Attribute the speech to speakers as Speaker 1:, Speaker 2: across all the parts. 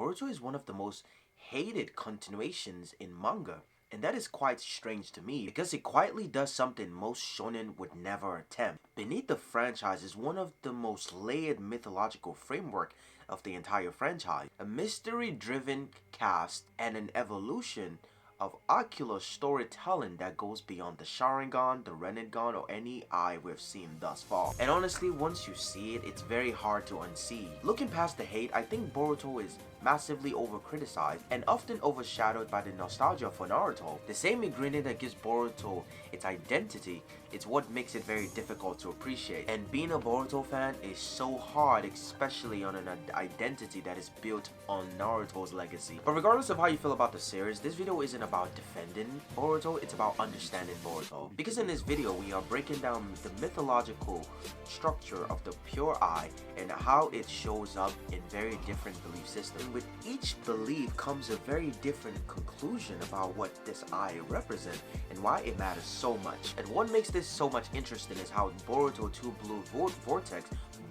Speaker 1: Boruto is one of the most hated continuations in manga. And that is quite strange to me because it quietly does something most shonen would never attempt. Beneath the franchise is one of the most layered mythological framework of the entire franchise. A mystery-driven cast and an evolution of ocular storytelling that goes beyond the Sharingan, the Rinnegan, or any eye we've seen thus far. And honestly, once you see it, it's very hard to unsee. Looking past the hate, I think Boruto is massively over-criticized and often overshadowed by the nostalgia for Naruto. The same ingredient that gives Boruto its identity, it's what makes it very difficult to appreciate. And being a Boruto fan is so hard, especially on an identity that is built on Naruto's legacy. But regardless of how you feel about the series, this video isn't about defending Boruto, it's about understanding Boruto. Because in this video, we are breaking down the mythological structure of the pure eye and how it shows up in very different belief systems. And with each belief comes a very different conclusion about what this eye represents and why it matters so much. And what makes this so much interesting is how Boruto 2 Blue Vortex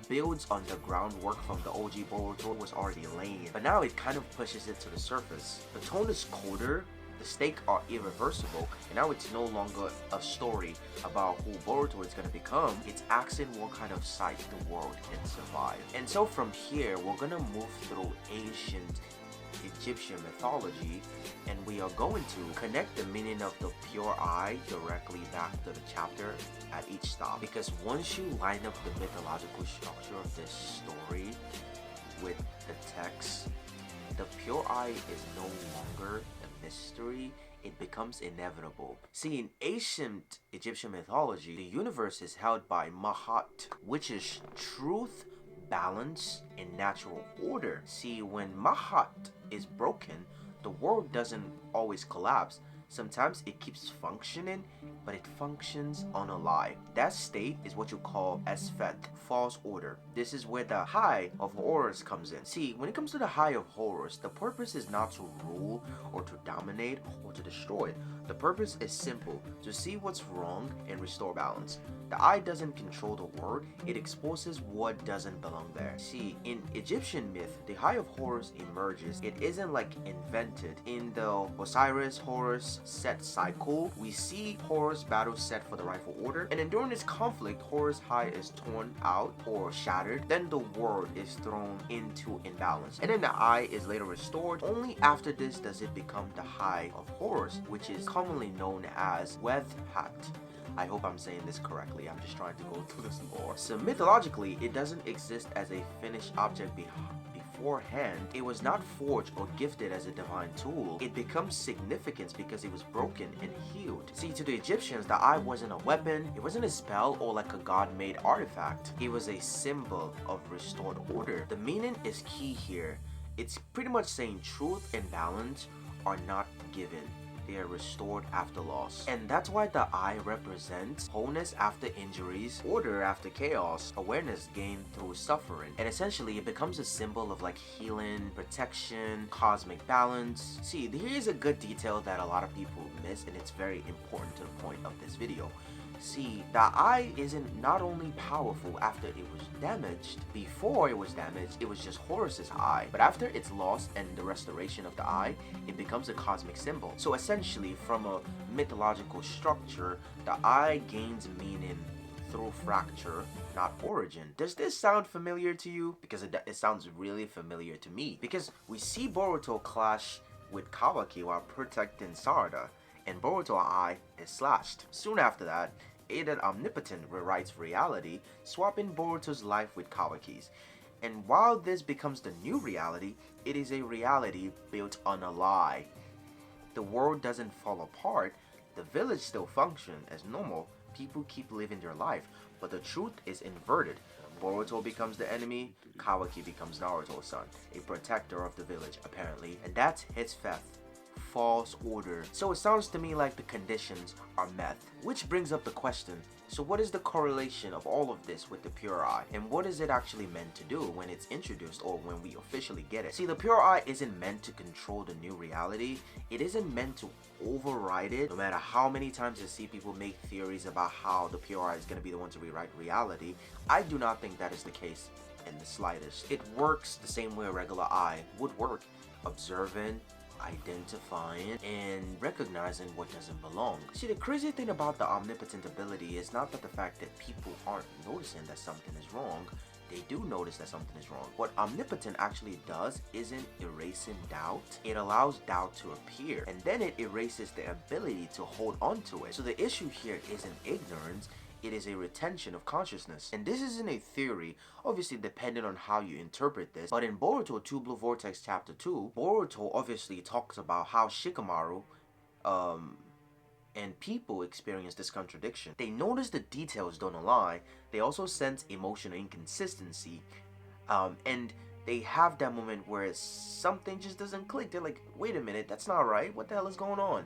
Speaker 1: builds on the groundwork from the OG Boruto was already laying, but now it kind of pushes it to the surface. The tone is colder, the stakes are irreversible, and now it's no longer a story about who Boruto is going to become. It's asking what kind of sight the world can survive. And so from here, we're going to move through ancient Egyptian mythology, and we are going to connect the meaning of the pure eye directly back to the chapter at each stop. Because once you line up the mythological structure of this story with the text, the pure eye is no longer a mystery, it becomes inevitable. See, in ancient Egyptian mythology, the universe is held by Mahat, which is truth, balance, and natural order. See, when Mahat is broken, the world doesn't always collapse. Sometimes it keeps functioning, but it functions on a lie. That state is what you call Esfet, false order. This is where the high of Horus comes in. See, when it comes to the high of Horus, the purpose is not to rule or to dominate or to destroy. The purpose is simple, to see what's wrong and restore balance. The eye doesn't control the world, it exposes what doesn't belong there. See, in Egyptian myth, the High of Horus emerges. It isn't like invented. In the Osiris Horus Set cycle, we see Horus battle Set for the rightful order, and then during this conflict, Horus High is torn out or shattered, then the world is thrown into imbalance, and then the eye is later restored. Only after this does it become the High of Horus, which is commonly known as Weth-Hat. I hope I'm saying this correctly, I'm just trying to go through this lore. So mythologically, it doesn't exist as a finished object beforehand. It was not forged or gifted as a divine tool. It becomes significance because it was broken and healed. See, to the Egyptians, the eye wasn't a weapon, it wasn't a spell or like a god-made artifact. It was a symbol of restored order. The meaning is key here. It's pretty much saying truth and balance are not given. They are restored after loss. And that's why the eye represents wholeness after injuries, order after chaos, awareness gained through suffering. And essentially, it becomes a symbol of like healing, protection, cosmic balance. See, here's a good detail that a lot of people miss, and it's very important to the point of this video. See, the eye isn't not only powerful after it was damaged. Before it was damaged, it was just Horus's eye. But after its loss and the restoration of the eye, it becomes a cosmic symbol. So essentially, from a mythological structure, the eye gains meaning through fracture, not origin. Does this sound familiar to you? Because it sounds really familiar to me. Because we see Boruto clash with Kawaki while protecting Sarada, and Boruto's eye is slashed. Soon after that, Aiden Omnipotent rewrites reality, swapping Boruto's life with Kawaki's. And while this becomes the new reality, it is a reality built on a lie. The world doesn't fall apart, the village still functions as normal, people keep living their life, but the truth is inverted. Boruto becomes the enemy, Kawaki becomes Naruto's son, a protector of the village apparently, and that's his fifth. False order. So it sounds to me like the conditions are met. Which brings up the question, so what is the correlation of all of this with the pure eye? And what is it actually meant to do when it's introduced or when we officially get it? See, the pure eye isn't meant to control the new reality. It isn't meant to override it. No matter how many times I see people make theories about how the pure eye is going to be the one to rewrite reality, I do not think that is the case in the slightest. It works the same way a regular eye would work, observing, identifying, and recognizing what doesn't belong. See, the crazy thing about the omnipotent ability is not that the fact that people aren't noticing that something is wrong. They do notice that something is wrong. What omnipotent actually does isn't erasing doubt. It allows doubt to appear, and then it erases the ability to hold on to it. So the issue here isn't ignorance, it is a retention of consciousness. And this isn't a theory, obviously depending on how you interpret this, but in Boruto 2 Blue Vortex Chapter 2, Boruto obviously talks about how Shikamaru, and people experience this contradiction. They notice the details don't align, they also sense emotional inconsistency, and they have that moment where something just doesn't click. They're like, wait a minute, that's not right, what the hell is going on?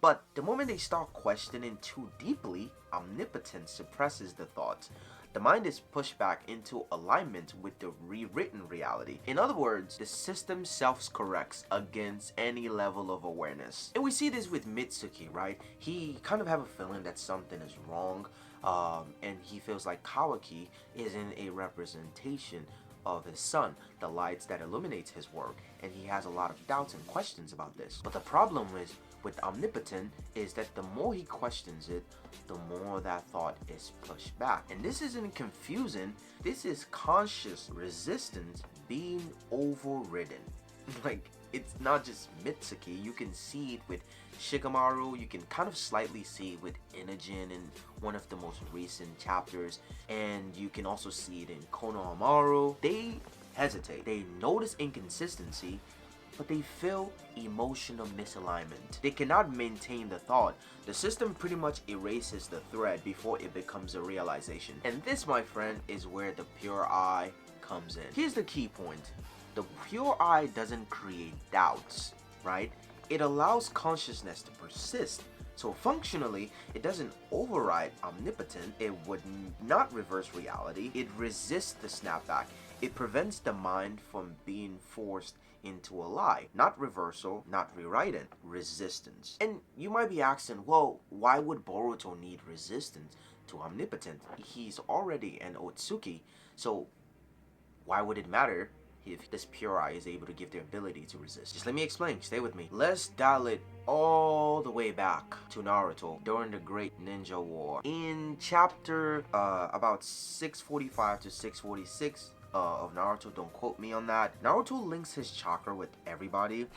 Speaker 1: But the moment they start questioning too deeply, omnipotence suppresses the thoughts. The mind is pushed back into alignment with the rewritten reality. In other words, the system self-corrects against any level of awareness. And we see this with Mitsuki, right? He kind of have a feeling that something is wrong, and he feels like Kawaki isn't a representation of his son, the lights that illuminates his work, and he has a lot of doubts and questions about this. But the problem is with omnipotent is that the more he questions it, the more that thought is pushed back. And this isn't confusing, this is conscious resistance being overridden. Like, it's not just Mitsuki, you can see it with Shikamaru, you can kind of slightly see it with Inogen in one of the most recent chapters, and you can also see it in Konohamaru. They hesitate, they notice inconsistency, but they feel emotional misalignment. They cannot maintain the thought. The system pretty much erases the thread before it becomes a realization. And this, my friend, is where the pure eye comes in. Here's the key point. The pure eye doesn't create doubts, right? It allows consciousness to persist. So functionally, it doesn't override omnipotent. It would not reverse reality. It resists the snapback. It prevents the mind from being forced into a lie. Not reversal, not rewriting, resistance. And you might be asking, well, why would Boruto need resistance to omnipotent? He's already an Otsuki, so why would it matter if this pure eye is able to give the ability to resist? Just let me explain, stay with me. Let's dial it all the way back to Naruto during the Great Ninja War. In chapter about 645 to 646 of Naruto, don't quote me on that, Naruto links his chakra with everybody.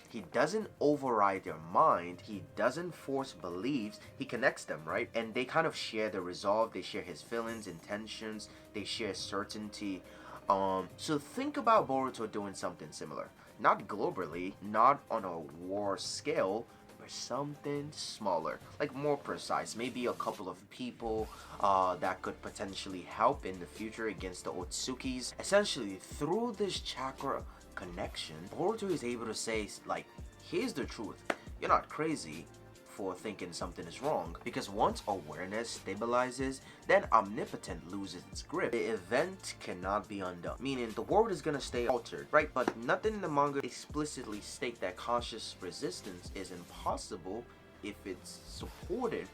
Speaker 1: He doesn't override their mind, he doesn't force beliefs, he connects them, right? And they kind of share the resolve, they share his feelings, intentions, they share certainty. So think about Boruto doing something similar. Not globally, not on a war scale, but something smaller, like more precise. Maybe a couple of people that could potentially help in the future against the Otsukis. Essentially, through this chakra connection, Boruto is able to say, like, here's the truth. You're not crazy for thinking something is wrong, because once awareness stabilizes, then omnipotent loses its grip. The event cannot be undone, meaning the world is gonna stay altered, right? But nothing in the manga explicitly state that conscious resistance is impossible if it's supported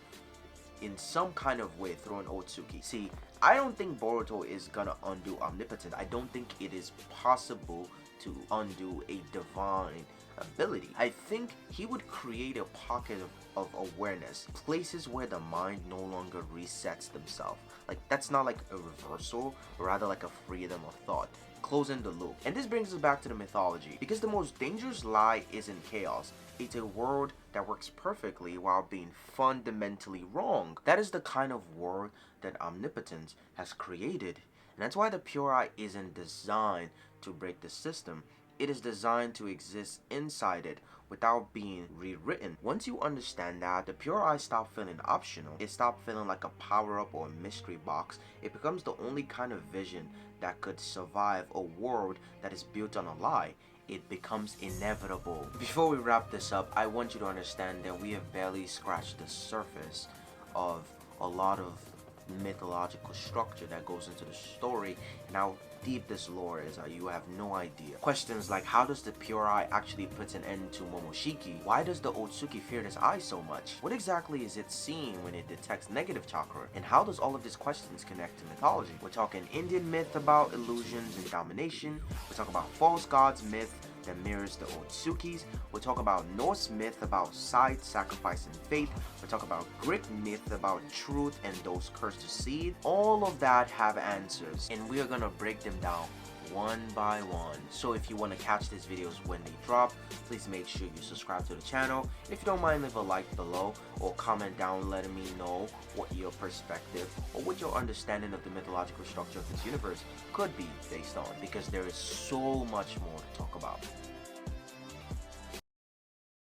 Speaker 1: in some kind of way through an Otsuki. See, I don't think Boruto is gonna undo omnipotent. I don't think it is possible to undo a divine ability. I think he would create a pocket of awareness, places where the mind no longer resets themselves. Like, that's not like a reversal, but rather like a freedom of thought, closing the loop. And this brings us back to the mythology, because the most dangerous lie isn't chaos. It's a world that works perfectly while being fundamentally wrong. That is the kind of world that omnipotence has created. And that's why the pure eye isn't designed to break the system. It is designed to exist inside it without being rewritten. Once you understand that, the pure eye stops feeling optional. It stops feeling like a power-up or a mystery box. It becomes the only kind of vision that could survive a world that is built on a lie. It becomes inevitable. Before we wrap this up, I want you to understand that we have barely scratched the surface of a lot of mythological structure that goes into the story and how deep this lore is. You have no idea. Questions like, how does the pure eye actually put an end to Momoshiki? Why does the Otsuki fear this eye so much? What exactly is it seeing when it detects negative chakra? And how does all of these questions connect to mythology? We're talking Indian myth about illusions and domination. We're talking about false gods myth that mirrors the Otsukis. We'll talk about Norse myth about sight, sacrifice, and faith. We'll talk about Greek myth about truth and those cursed to seed. All of that have answers, and we are gonna break them down one by one. So if you want to catch these videos when they drop, please make sure you subscribe to the channel. And if you don't mind, leave a like below or comment down letting me know what your perspective or what your understanding of the mythological structure of this universe could be based on, because there is so much more to talk about.